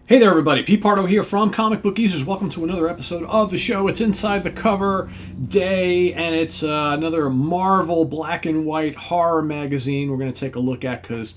Hey there, everybody. Pete Pardo here from Comic Book Users. Welcome to another episode of the show. It's Inside the Cover Day, and it's another Marvel black and white horror magazine we're going to take a look at because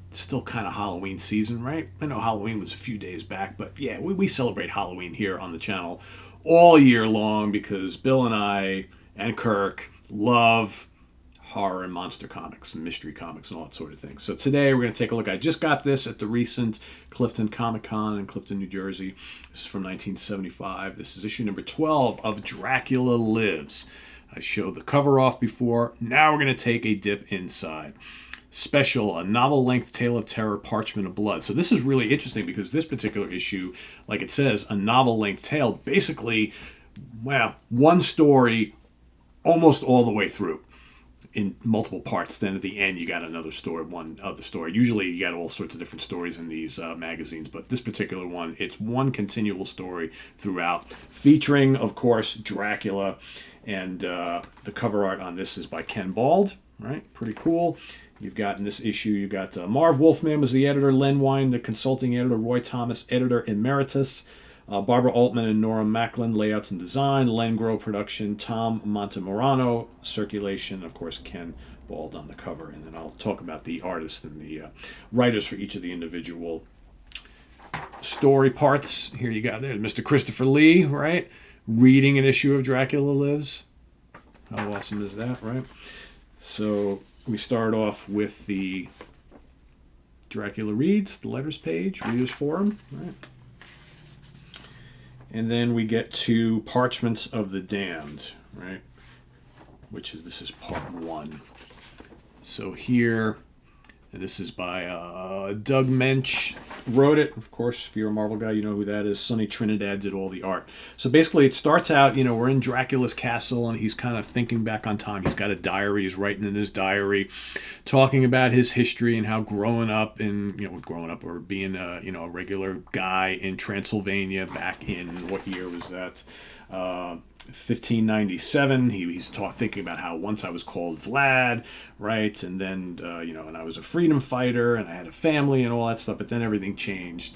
it's still kind of Halloween season, right? I know Halloween was a few days back, but yeah, we celebrate Halloween here on the channel all year long because Bill and I and Kirk love horror and monster comics and mystery comics and all that sort of thing. So today we're going to take a look. I just got this at the recent Clifton Comic Con in Clifton, New Jersey. This is from 1975. This is issue number 12 of Dracula Lives. I showed the cover off before. Now we're going to take a dip inside. Special, a novel-length tale of terror, Parchment of Blood. So this is really interesting because this particular issue, like it says, a novel-length tale, basically, well, one story almost all the way through in multiple parts. Then at the end you got another story, one other story. Usually you got all sorts of different stories in these magazines, but this particular one, it's one continual story throughout, featuring of course Dracula, and the cover art on this is by Ken Bald. Right, pretty cool. You've got in this issue, you've got Marv Wolfman was the editor, Len Wein the consulting editor, Roy Thomas editor emeritus, Barbara Altman and Nora Macklin, layouts and design, Len Grow production, Tom Montemorano, circulation, of course, Ken Bald on the cover. And then I'll talk about the artists and the writers for each of the individual story parts. Here you got there, Mr. Christopher Lee, right? Reading an issue of Dracula Lives. How awesome is that, right? So we start off with the Dracula Reads, the letters page, Readers Forum, right? And then we get to Parchments of the Damned, right? This is part one. So here, and this is by Doug Mensch, wrote it. Of course, if you're a Marvel guy, you know who that is. Sonny Trinidad did all the art. So basically, it starts out, we're in Dracula's castle, and he's kind of thinking back on time. He's got a diary. He's writing in his diary, talking about his history and how growing up or being a regular guy in Transylvania back in, what year was that? 1597. He's thinking about how once I was called Vlad, right? And then, and I was a freedom fighter and I had a family and all that stuff. But then everything changed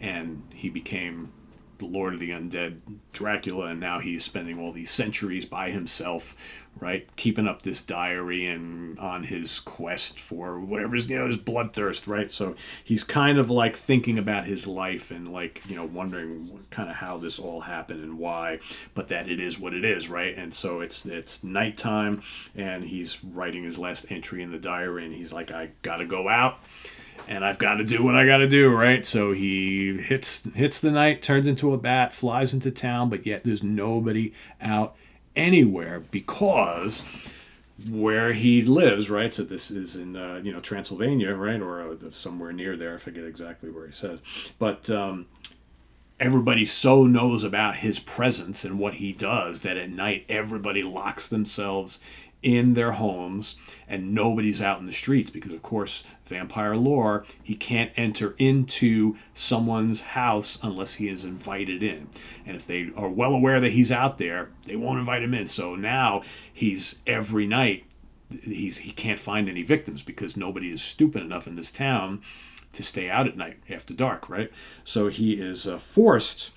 and he became the Lord of the Undead, Dracula. And now he's spending all these centuries by himself, right? Keeping up this diary and on his quest for whatever's, his bloodthirst, right? So he's kind of like thinking about his life and wondering kind of how this all happened and why, but that it is what it is, right? And so it's nighttime and he's writing his last entry in the diary and he's like, I gotta go out and I've got to do what I got to do, right? So he hits the night, turns into a bat, flies into town, but yet there's nobody out anywhere because where he lives, right? So this is in Transylvania, right, or somewhere near there. I forget exactly where he says, but everybody so knows about his presence and what he does that at night everybody locks themselves in their homes and nobody's out in the streets because, of course, vampire lore, he can't enter into someone's house unless he is invited in. And if they are well aware that he's out there, they won't invite him in. So now every night he can't find any victims because nobody is stupid enough in this town to stay out at night after dark, right? So he is forced.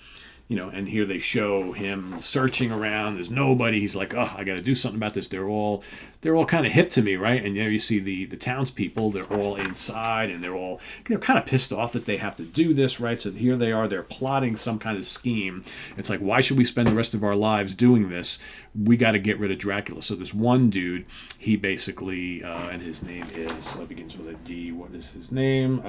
And here they show him searching around. There's nobody. He's like, oh, I got to do something about this. They're all kind of hip to me, right? And you see the townspeople. They're all inside, and they're kind of pissed off that they have to do this, right? So here they are. They're plotting some kind of scheme. It's like, why should we spend the rest of our lives doing this? We got to get rid of Dracula. So this one dude, he basically, and his name begins with a D. What is his name?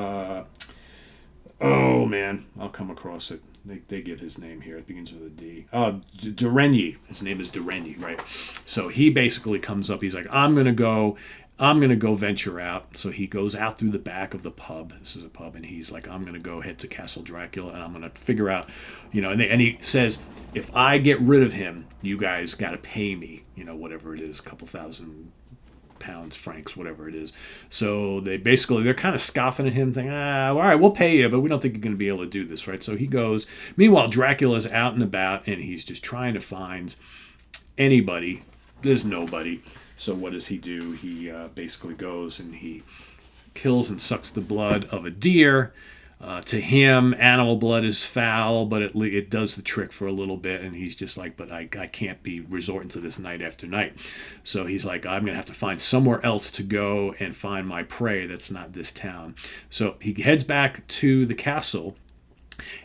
Oh man, I'll come across it. They give his name here. It begins with a D. Durenyi. His name is Durenyi, right? So he basically comes up. He's like, I'm gonna go venture out. So he goes out through the back of the pub. This is a pub, and he's like, I'm gonna go head to Castle Dracula, and I'm gonna figure out, And he says, if I get rid of him, you guys got to pay me, whatever it is, a couple thousand pounds, francs, whatever it is. So they're kind of scoffing at him, thinking, all right, we'll pay you, but we don't think you're going to be able to do this, right? So he goes. Meanwhile, Dracula's out and about, and he's just trying to find anybody. There's nobody. So what does he do? He basically goes and he kills and sucks the blood of a deer. To him, animal blood is foul, but it does the trick for a little bit, and he's just like, but I can't be resorting to this night after night. So he's like, I'm going to have to find somewhere else to go and find my prey that's not this town. So he heads back to the castle,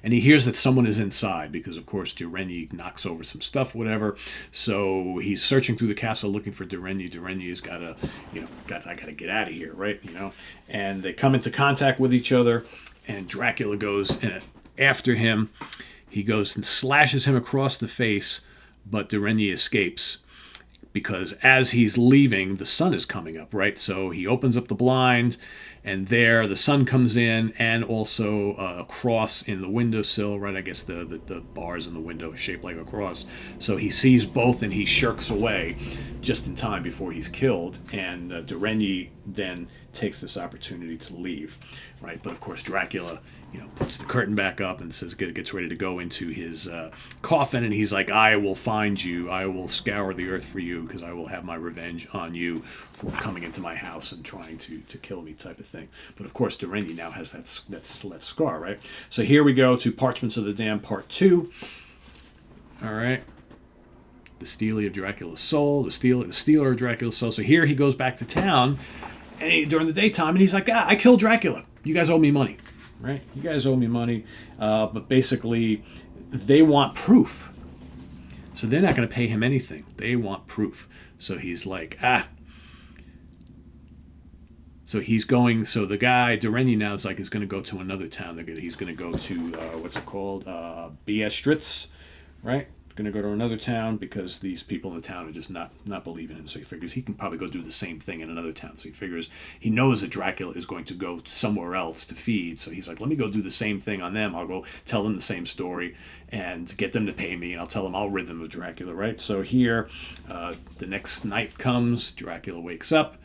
and he hears that someone is inside because, of course, Durenyi knocks over some stuff, whatever. So he's searching through the castle looking for Durenyi. Durenyi's got to, I got to get out of here, right? And they come into contact with each other, and Dracula goes after him. He goes and slashes him across the face, but Durenyi escapes because as he's leaving, the sun is coming up, right? So he opens up the blind, and there the sun comes in, and also a cross in the windowsill, right? I guess the bars in the window are shaped like a cross. So he sees both, and he shirks away just in time before he's killed. And Durenyi then takes this opportunity to leave, right? But of course, Dracula, puts the curtain back up and gets ready to go into his coffin, and he's like, I will find you. I will scour the earth for you because I will have my revenge on you for coming into my house and trying to kill me, type of thing. But of course, Durenyi now has that scar, right? So here we go to Parchments of the Damned Part 2. All right. The Stealer of Dracula's Soul, the Stealer of Dracula's Soul. So here he goes back to town during the daytime, and he's like, I killed Dracula. You guys owe me money. Right? You guys owe me money. But basically, they want proof. So they're not going to pay him anything. They want proof. So he's like, So he's going, so the guy, Durenyi now is going to go to another town. He's going to go to, what's it called? Biestritz, right? Going to go to another town because these people in the town are just not believing him. So he figures he can probably go do the same thing in another town. So he knows that Dracula is going to go somewhere else to feed. So he's like, let me go do the same thing on them. I'll go tell them the same story and get them to pay me, and I'll tell them I'll rid them of Dracula, right? So here, the next night comes, Dracula wakes up,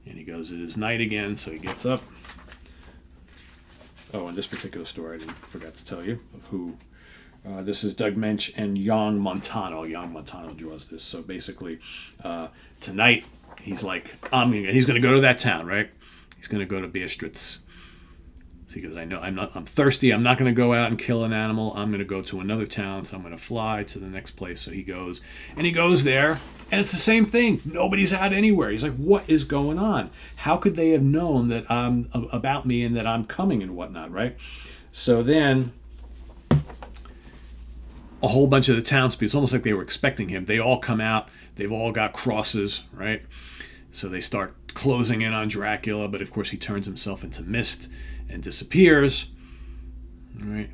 and he goes, it is night again, so he gets up. Oh, in this particular story, I forgot to tell you of who. This is Doug Mensch and Jan Montano. Jan Montano draws this. So basically, tonight, he's like, he's going to go to that town, right? He's going to go to Biestritz. So he goes, I'm thirsty. I'm not going to go out and kill an animal. I'm going to go to another town, so I'm going to fly to the next place. So he goes there, and it's the same thing. Nobody's out anywhere. He's like, what is going on? How could they have known that about me and that I'm coming and whatnot, right? So then a whole bunch of the townspeople, it's almost like they were expecting him. They all come out. They've all got crosses, right? So they start closing in on Dracula, but of course he turns himself into mist and disappears, right?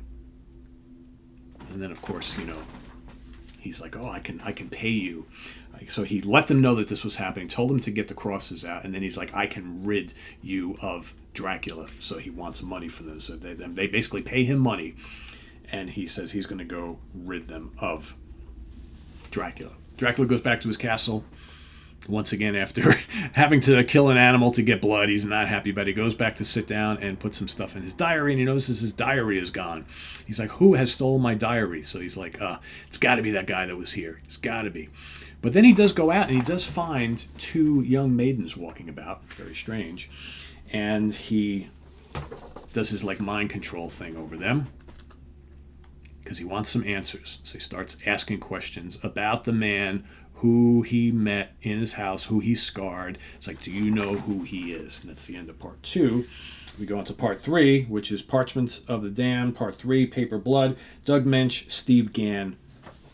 And then of course, he's like, oh, I can pay you. So he let them know that this was happening, told them to get the crosses out, and then he's like, I can rid you of Dracula. So he wants money from them. So they basically pay him money, and he says he's going to go rid them of Dracula. Dracula goes back to his castle. Once again, after having to kill an animal to get blood, he's not happy, but he goes back to sit down and put some stuff in his diary, and he notices his diary is gone. He's like, who has stolen my diary? So he's like, it's got to be that guy that was here. It's got to be. But then he does go out, and he does find two young maidens walking about. Very strange. And he does his mind control thing over them because he wants some answers. So he starts asking questions about the man who he met in his house, who he scarred. It's like, do you know who he is? And that's the end of part 2. We go on to part 3, which is Parchments of the Damned, part 3, Paper Blood. Doug Mensch, Steve Gann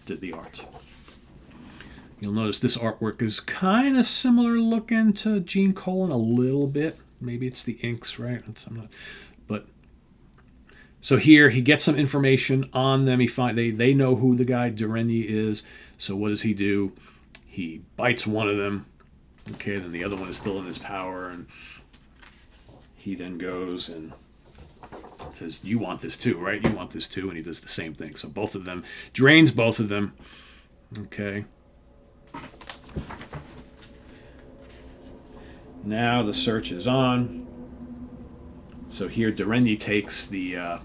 did the art. You'll notice this artwork is kind of similar looking to Gene Colan a little bit. Maybe it's the inks, right? So here he gets some information on them. They know who the guy Durenyi is. So what does he do? He bites one of them. Okay, then the other one is still in his power, and he then goes and says, you want this too, right? You want this too. And he does the same thing. So both of them, drains both of them. Okay. Now the search is on. So here Durenyi takes the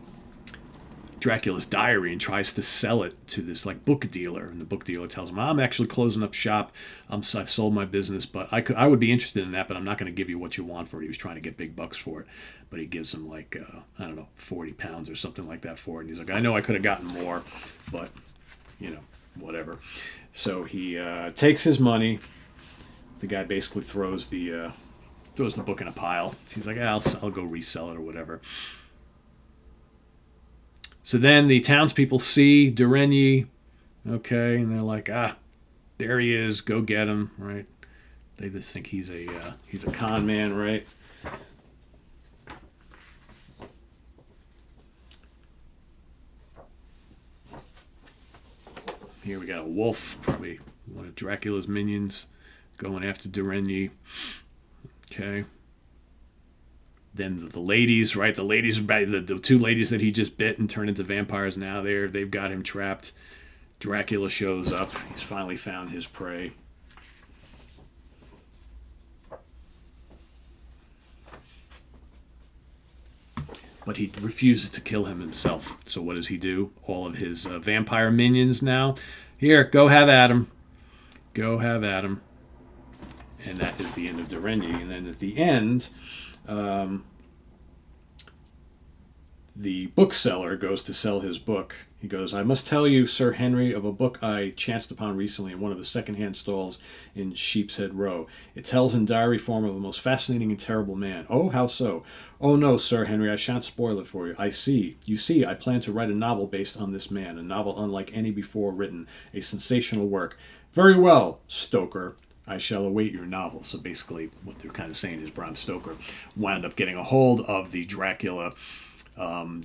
Dracula's diary and tries to sell it to this like book dealer, and the book dealer tells him, "I'm actually closing up shop. I've sold my business, but I would be interested in that, but I'm not going to give you what you want for it." He was trying to get big bucks for it, but he gives him like I don't know, 40 pounds or something like that for it. And he's like, "I know I could have gotten more, but whatever." So he takes his money. The guy basically throws the book in a pile. He's like, I'll go resell it or whatever. So then the townspeople see Durenyi, okay, and they're like, there he is, go get him, right? They just think he's a con man, right? Here we got a wolf, probably one of Dracula's minions, going after Durenyi. Okay. Then the ladies, right? The ladies, the two ladies that he just bit and turned into vampires. Now they've got him trapped. Dracula shows up. He's finally found his prey. But he refuses to kill him himself. So what does he do? All of his vampire minions now. Here, go have at him. Go have at him. And that is the end of Durenyi. And then at the end, the bookseller goes to sell his book. He goes, "I must tell you, Sir Henry, of a book I chanced upon recently in one of the second-hand stalls in Sheepshead Row. It tells in diary form of a most fascinating and terrible man." "Oh, how so?" "Oh, no, Sir Henry, I shan't spoil it for you. You see, I plan to write a novel based on this man, a novel unlike any before written, a sensational work." "Very well, Stoker. I shall await your novel." So basically what they're kind of saying is Bram Stoker wound up getting a hold of the Dracula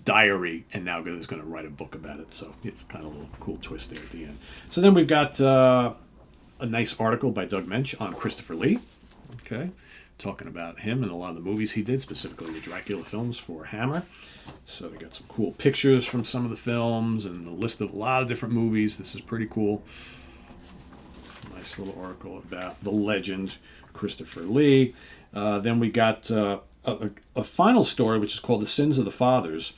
diary and now is going to write a book about it. So it's kind of a little cool twist there at the end. So then we've got a nice article by Doug Mensch on Christopher Lee. Okay, talking about him and a lot of the movies he did, specifically the Dracula films for Hammer. So we got some cool pictures from some of the films and a list of a lot of different movies. This is pretty cool. Nice little article about the legend Christopher Lee. Then we got a final story, which is called The Sins of the Fathers,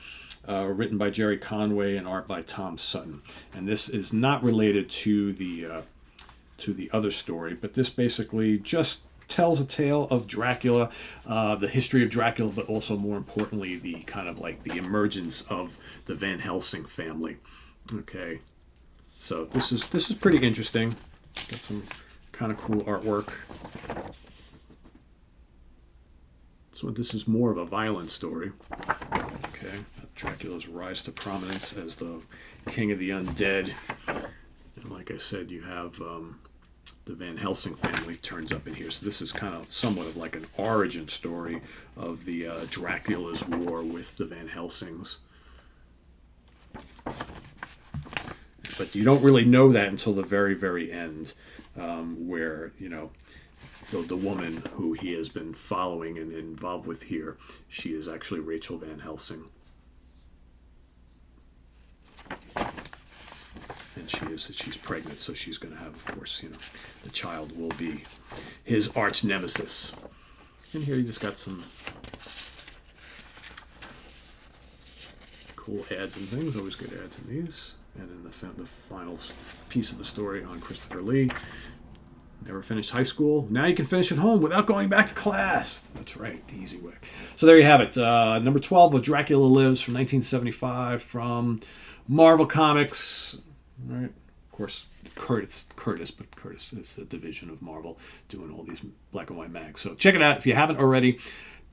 written by Jerry Conway and art by Tom Sutton. And this is not related to the other story, but this basically just tells a tale of Dracula, the history of Dracula, but also more importantly, the kind of like the emergence of the Van Helsing family. Okay, so this is pretty interesting. Got some kind of cool artwork. So this is more of a violent story. Okay, Dracula's rise to prominence as the king of the undead. And like I said, you have the Van Helsing family turns up in here. So this is kind of somewhat of like an origin story of the Dracula's war with the Van Helsings. But you don't really know that until the very, very end, where, the woman who he has been following and involved with here, she is actually Rachel Van Helsing. And she's pregnant, so she's going to have, of course, the child will be his arch nemesis. And here you just got some cool ads and things. Always good ads in these. And then the final piece of the story on Christopher Lee. Never finished high school. Now you can finish at home without going back to class. That's right, the easy way. So there you have it. Number 12 of Dracula Lives from 1975 from Marvel Comics. All right. Of course, Curtis, but Curtis is the division of Marvel doing all these black and white mags. So check it out if you haven't already.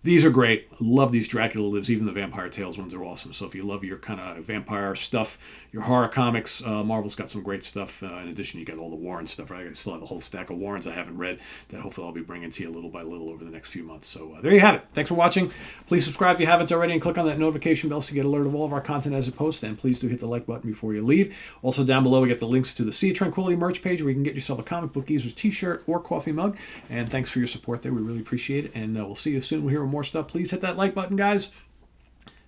These are great. I love these Dracula Lives. Even the Vampire Tales ones are awesome. So if you love your kind of vampire stuff, your horror comics, Marvel's got some great stuff. In addition, you got all the Warren stuff. Right? I still have a whole stack of Warrens I haven't read that hopefully I'll be bringing to you little by little over the next few months. So there you have it. Thanks for watching. Please subscribe if you haven't already and click on that notification bell so you get alert of all of our content as it posts. And please do hit the like button before you leave. Also down below, we get the links to the Sea of Tranquility merch page where you can get yourself a Comic Book Geezers t-shirt or coffee mug. And thanks for your support there. We really appreciate it. And we'll see you soon. We'll hear more stuff. Please hit that like button, guys.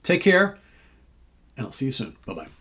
Take care, and I'll see you soon. Bye-bye.